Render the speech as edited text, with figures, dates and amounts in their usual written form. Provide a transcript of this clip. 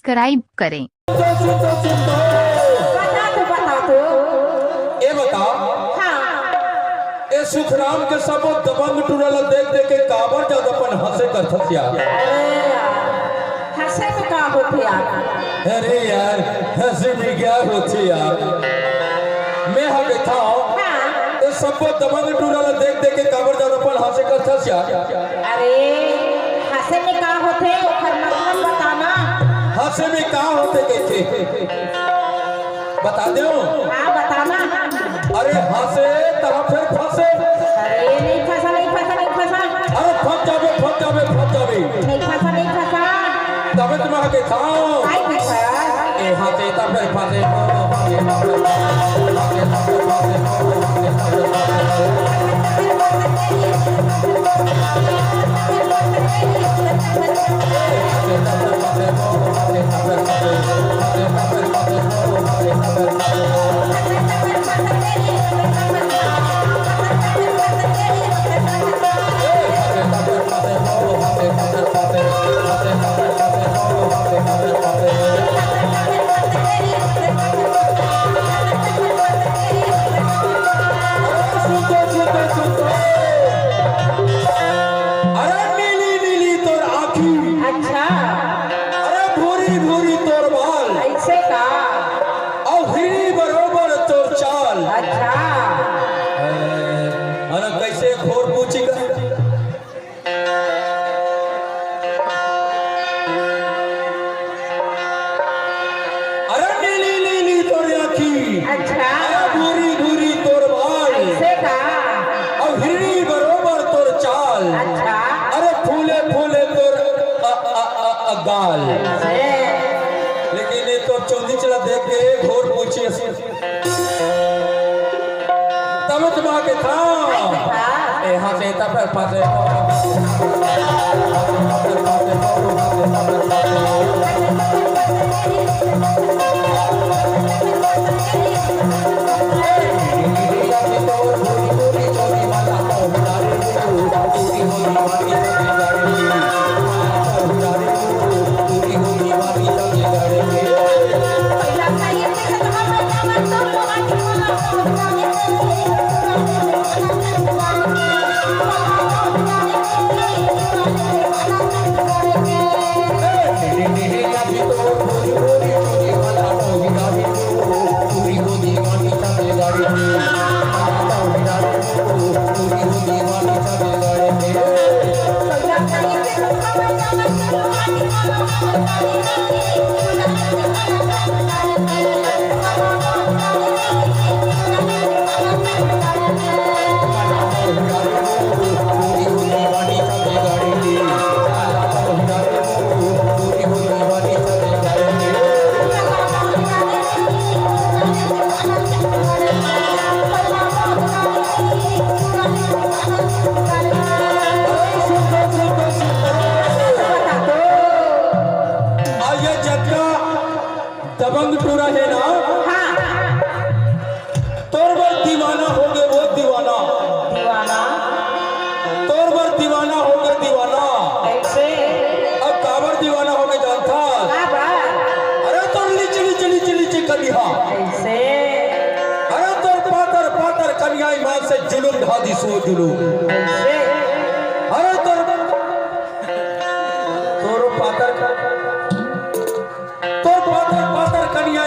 Subscribe करें। ये बताओ ए सुखराम के सब दबंग टूरल देख देख के काबर जब अपन हंसे कर थकिया। हंसे में का होते यार? अरे यार हंसे में क्या होते यार। मैं हाँ देखा ए सब दबंग टूरल देख देख के काबर जब अपन हंसे कर थकिया। अरे हंसे में का होते ओकर मतलब बताना। हंसे में का होते के बता दो। हाँ बताना। अरे हंसे तब फिर फंसे। अरे नहीं फंसा नहीं फंसा नहीं फंसा। अरे फंस जावे फंस जावे फंस जावे। नहीं फंसा नहीं फंसा। तब तुम आके खाओ। आई फंसा। ए हंसे तब फिर फंसे। लेकिन ये तो चौंधी चला देख के घोर पूछी तब तुम आके था यहाँ से तब पासे दबंग टूरा है ना। हाँ। तोर बर दीवाना हो गए वो दीवाना। दीवाना तोर बर दीवाना हो गए दीवाना। ऐसे अब काबर दीवाना हो गए जानता। अरे तोर नीचे नीचे नीचे नीचे कलिया ऐसे। अरे तोर पातर पातर कलिया ईमान से जुलूम ढा दी सो जुलूम ऐसे। अरे तोर पातर कलिया